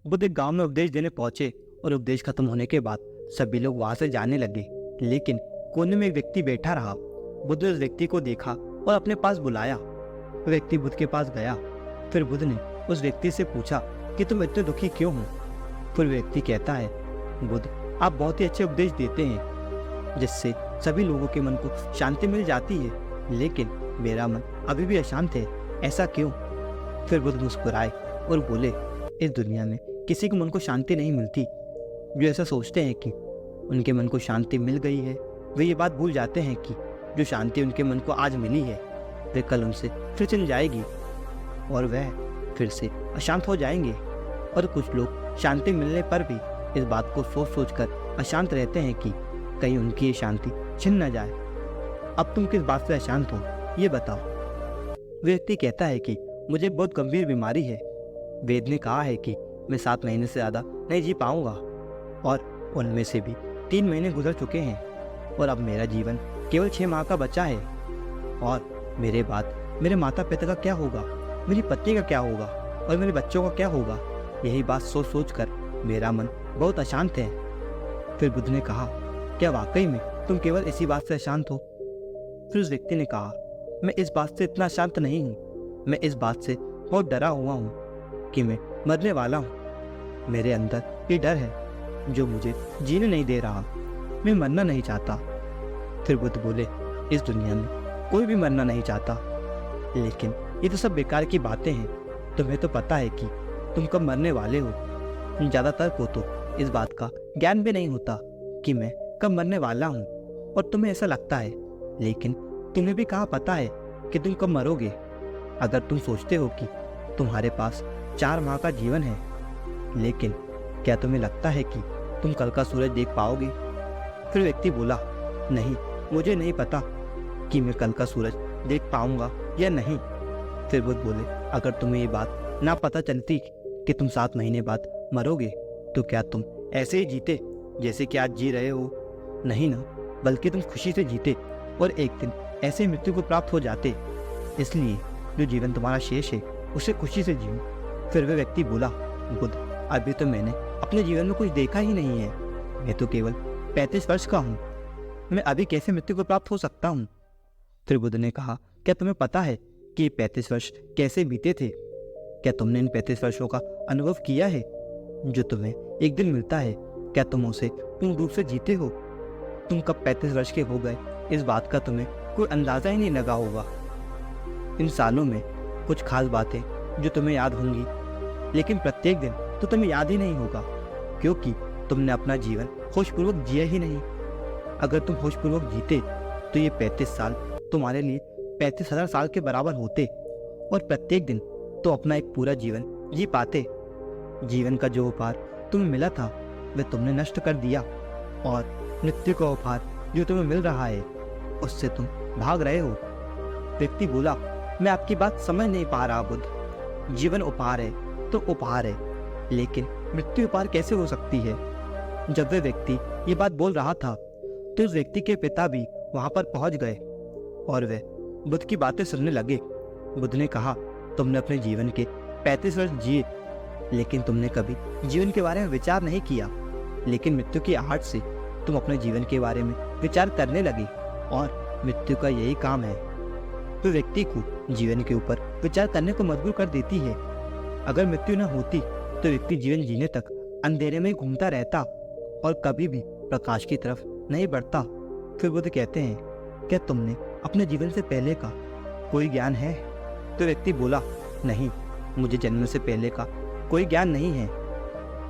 बुद्ध एक गांव में उपदेश देने पहुंचे और उपदेश खत्म होने के बाद सभी लोग वहां से जाने लगे। लेकिन कोने में एक व्यक्ति बैठा रहा। बुद्ध ने उस व्यक्ति को देखा और अपने पास बुलाया। वो व्यक्ति बुद्ध के पास गया। फिर बुद्ध ने उस व्यक्ति से पूछा कि तुम इतने दुखी क्यों हो। फिर व्यक्ति कहता है, बुद्ध, आप बहुत ही अच्छे उपदेश देते हैं जिससे सभी लोगों के मन को शांति मिल जाती है, लेकिन मेरा मन अभी भी अशांत है, ऐसा क्यों। फिर बुद्ध मुस्कुराए और बोले, इस दुनिया में किसी के मन को शांति नहीं मिलती। जो ऐसा सोचते हैं कि उनके मन को शांति मिल गई है, वे ये बात भूल जाते हैं कि जो शांति उनके मन को आज मिली है वे कल उनसे फिर चली जाएगी और वह फिर से अशांत हो जाएंगे। और कुछ लोग शांति मिलने पर भी इस बात को सोच सोच कर अशांत रहते हैं कि कहीं उनकी ये शांति छिन न जाए। अब तुम किस बात से अशांत हो, ये बताओ। व्यक्ति कहता है कि मुझे बहुत गंभीर बीमारी है। वेद ने कहा है कि मैं 7 महीने से ज़्यादा नहीं जी पाऊंगा और उनमें से भी 3 महीने गुजर चुके हैं और अब मेरा जीवन केवल 6 माह का बचा है। और मेरे बाद मेरे माता पिता का क्या होगा, मेरी पत्नी का क्या होगा और मेरे बच्चों का क्या होगा। यही बात सोच सोच कर मेरा मन बहुत अशांत है। फिर बुद्ध ने कहा, क्या वाकई में तुम केवल इसी बात से अशांत हो। फिर उस व्यक्ति ने कहा, मैं इस बात से इतना शांत नहीं हूँ, मैं इस बात से बहुत डरा हुआ हूँ कि मैं मरने वाला हूँ। मेरे अंदर ये डर है जो मुझे जीने नहीं दे रहा। मैं मरना नहीं चाहता। फिर बुद्ध बोले, इस दुनिया में कोई भी मरना नहीं चाहता, लेकिन ये तो सब बेकार की बातें हैं। तुम्हें तो पता है कि तुम कब मरने वाले हो। ज़्यादातर को तो इस बात का ज्ञान भी नहीं होता कि मैं कब मरने वाला हूँ और तुम्हें ऐसा लगता है, लेकिन तुम्हें भी कहाँ पता है कि तुम कब मरोगे। अगर तुम सोचते हो कि तुम्हारे पास 4 माह का जीवन है, लेकिन क्या तुम्हें लगता है कि तुम कल का सूरज देख पाओगे। फिर व्यक्ति बोला, नहीं, मुझे नहीं पता कि मैं कल का सूरज देख पाऊंगा या नहीं। फिर बुद्ध बोले, अगर तुम्हें ये बात ना पता चलती कि तुम 7 महीने बाद मरोगे, तो क्या तुम ऐसे ही जीते जैसे कि आज जी रहे हो। नहीं ना, बल्कि तुम खुशी से जीते और एक दिन ऐसे मृत्यु को प्राप्त हो जाते। इसलिए जो जीवन तुम्हारा शेष है उसे खुशी से जियो। फिर वह व्यक्ति बोला, बुद्ध, अभी तो मैंने अपने जीवन में कुछ देखा ही नहीं है। मैं तो केवल 35 वर्ष का हूँ। मैं अभी कैसे मृत्यु को प्राप्त हो सकता हूँ। फिर बुद्ध ने कहा, क्या तुम्हें पता है कि ये 35 वर्ष कैसे बीते थे। क्या तुमने इन 35 वर्षों का अनुभव किया है। जो तुम्हें एक दिन मिलता है, क्या तुम उसे पूर्ण रूप से जीते हो। तुम कब 35 वर्ष के हो गए, इस बात का तुम्हें कोई अंदाजा ही नहीं लगा होगा। इन सालों में कुछ खास बातें जो तुम्हें याद होंगी, लेकिन प्रत्येक दिन तो तुम्हें याद ही नहीं होगा, क्योंकि तुमने अपना जीवन होशपूर्वक जिया ही नहीं। अगर तुम होशपूर्वक जीते तो ये 35 साल तुम्हारे लिए 35,000 साल के बराबर होते और प्रत्येक दिन तो अपना एक पूरा जीवन जी पाते। जीवन का जो उपहार तुम्हें मिला था वह तुमने नष्ट कर दिया, और मृत्यु का उपहार जो तुम्हें मिल रहा है उससे तुम भाग रहे हो। व्यक्ति बोला, मैं आपकी बात समझ नहीं पा रहा बुद्ध। जीवन उपहार है तो उपहार है, लेकिन मृत्यु उपहार कैसे हो सकती है। जब वह व्यक्ति ये बात बोल रहा था तो उस व्यक्ति के पिता भी वहां पर पहुंच गए और वे बुद्ध की बातें सुनने लगे। बुद्ध ने कहा, तुमने अपने जीवन के 35 वर्ष जिए, लेकिन तुमने कभी जीवन के बारे में विचार नहीं किया। लेकिन मृत्यु की आहट से तुम अपने जीवन के बारे में विचार करने लगे, और मृत्यु का यही काम है, तो व्यक्ति को जीवन के ऊपर विचार करने को मजबूर कर देती है। अगर मृत्यु न होती तो व्यक्ति जीवन जीने तक अंधेरे में घूमता रहता और कभी भी प्रकाश की तरफ नहीं बढ़ता। फिर बुद्ध कहते हैं, क्या तुमने अपने जीवन से पहले का कोई ज्ञान है। तो व्यक्ति बोला, नहीं, मुझे जन्म से पहले का कोई ज्ञान नहीं है।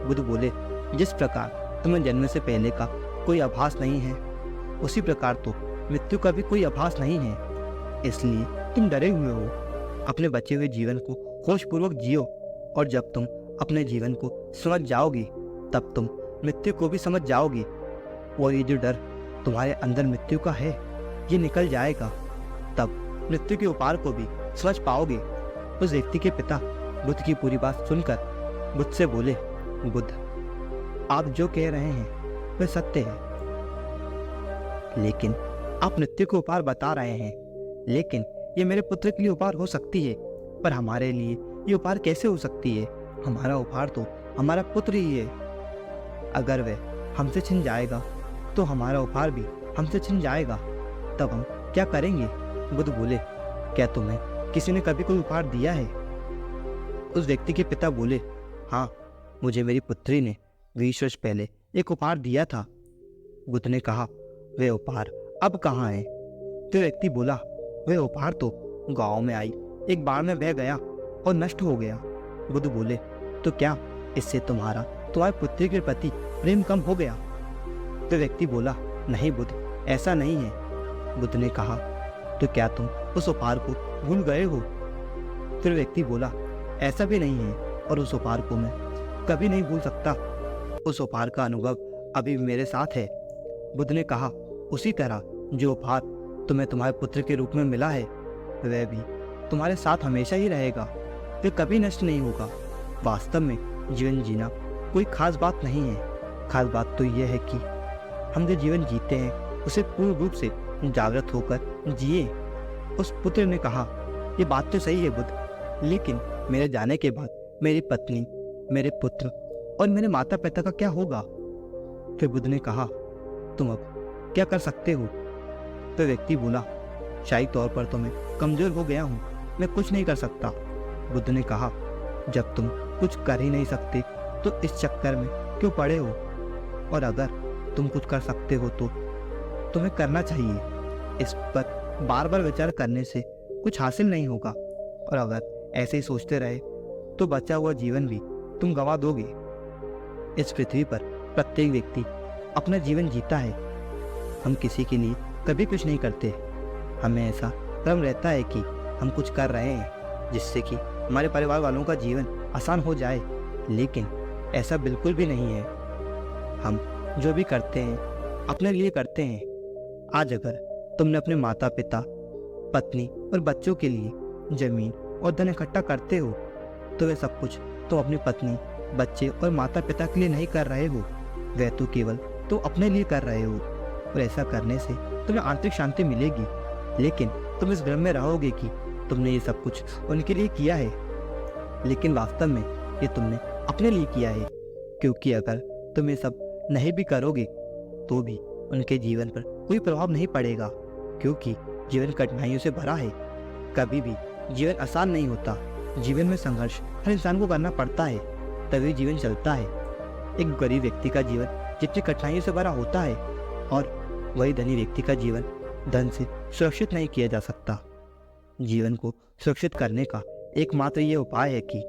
बुद्ध बोले, जिस प्रकार तुम्हें जन्म से पहले का कोई आभास नहीं है, उसी प्रकार तो मृत्यु का भी कोई आभास नहीं है। इसलिए तुम डरे हुए हो। अपने बचे हुए जीवन को होशपूर्वक जियो, और जब तुम अपने जीवन को समझ जाओगे तब तुम मृत्यु को भी समझ जाओगे, और ये जो डर तुम्हारे अंदर मृत्यु का है ये निकल जाएगा। तब मृत्यु के उपहार को भी समझ पाओगे। उस व्यक्ति के पिता बुद्ध की पूरी बात सुनकर बुद्ध से बोले, बुद्ध, आप जो कह रहे हैं वह सत्य है, लेकिन आप मृत्यु को उपहार बता रहे हैं। लेकिन ये मेरे पुत्र के लिए उपहार हो सकती है, पर हमारे लिए ये उपहार कैसे हो सकती है। हमारा उपहार तो हमारा पुत्र ही है। अगर वह हमसे छिन जाएगा तो हमारा उपहार भी हमसे छिन जाएगा। तब हम क्या करेंगे? बुद्ध बोले, क्या तुम्हें किसी ने कभी कोई उपहार दिया है? उस व्यक्ति के पिता बोले, हाँ, मुझे मेरी पुत्री ने 20 वर्ष पहले एक उपहार दिया था। बुद्ध ने कहा, वह उपहार अब कहाँ है? तो व्यक्ति बोला, वह उपहार तो गांव में आई एक बाढ़ में बह गया और नष्ट हो गया। बुद्ध बोले, तो क्या इससे तुम्हारी पुत्री के प्रति प्रेम कम हो गया? तो व्यक्ति बोला, नहीं बुद्ध, ऐसा नहीं है। बुद्ध ने कहा, तो क्या तुम उस उपहार को भूल गए हो? फिर व्यक्ति बोला, ऐसा भी नहीं है और उस उपहार को मैं कभी नहीं भूल सकता। उस उपहार का अनुभव अभी भी मेरे साथ है। बुद्ध ने कहा, उसी तरह जो उपहार तुम्हें तुम्हारे पुत्र के रूप में मिला है वह भी तुम्हारे साथ हमेशा ही रहेगा, वह कभी नष्ट नहीं होगा। वास्तव में जीवन जीना कोई खास बात नहीं है। खास बात तो यह है कि हम जो जीवन जीते हैं उसे पूर्ण रूप से जागृत होकर जिए। उस पुत्र ने कहा, ये बात तो सही है बुद्ध, लेकिन मेरे जाने के बाद मेरी पत्नी, मेरे पुत्र और मेरे माता पिता का क्या होगा? फिर बुद्ध ने कहा, तुम अब क्या कर सकते हो? तो व्यक्ति बोला, शाही तौर पर तो मैं कमजोर हो गया हूँ, मैं कुछ नहीं कर सकता। बुद्ध ने कहा, जब तुम कुछ कर ही नहीं सकते तो इस चक्कर में क्यों पड़े हो? और अगर तुम कुछ कर सकते हो तो तुम्हें करना चाहिए। इस पर बार बार विचार करने से कुछ हासिल नहीं होगा, और अगर ऐसे ही सोचते रहे तो बचा हुआ जीवन भी तुम गंवा दोगे। इस पृथ्वी पर प्रत्येक व्यक्ति अपना जीवन जीता है। हम किसी के लिए कभी कुछ नहीं करते। हमें ऐसा भ्रम रहता है कि हम कुछ कर रहे हैं जिससे कि हमारे परिवार वालों का जीवन आसान हो जाए, लेकिन ऐसा बिल्कुल भी नहीं है। हम जो भी करते हैं अपने लिए करते हैं। आज अगर तुमने अपने माता पिता, पत्नी और बच्चों के लिए जमीन और धन इकट्ठा करते हो तो वह सब कुछ तुम अपनी पत्नी, बच्चे और माता पिता के लिए नहीं कर रहे हो, वह तो केवल तुम अपने लिए कर रहे हो। और ऐसा करने से तुम्हें आंतरिक शांति मिलेगी, लेकिन तुम इस भ्रम में रहोगे कि तुमने ये सब कुछ उनके लिए किया है, लेकिन वास्तव में ये तुमने अपने लिए किया है। क्योंकि अगर तुम ये सब नहीं भी करोगे तो भी उनके जीवन पर कोई प्रभाव नहीं पड़ेगा, क्योंकि जीवन कठिनाइयों से भरा है। कभी भी जीवन आसान नहीं होता। जीवन में संघर्ष हर इंसान को करना पड़ता है, तभी जीवन चलता है। एक गरीब व्यक्ति का जीवन जितनी कठिनाइयों से भरा होता है, और वही धनी व्यक्ति का जीवन धन से सुरक्षित नहीं किया जा सकता। जीवन को सुरक्षित करने का एकमात्र ये उपाय है कि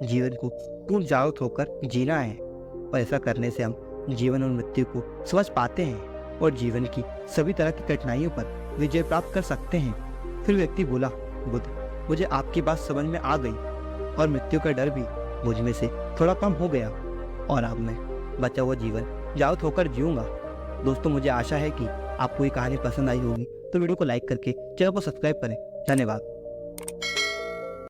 जीवन को पूर्ण जागरूक होकर जीना है, और ऐसा करने से हम जीवन और मृत्यु को समझ पाते हैं और जीवन की सभी तरह की कठिनाइयों पर विजय प्राप्त कर सकते हैं। फिर व्यक्ति बोला, बुद्ध, मुझे आपकी बात समझ में आ गई और मृत्यु का डर भी मुझ में से थोड़ा कम हो गया, और अब मैं बचा हुआ जीवन जागरूक होकर जीऊँगा। दोस्तों, मुझे आशा है कि आपको ये कहानी पसंद आई होगी, तो वीडियो को लाइक करके चैनल को सब्सक्राइब करें। धन्यवाद।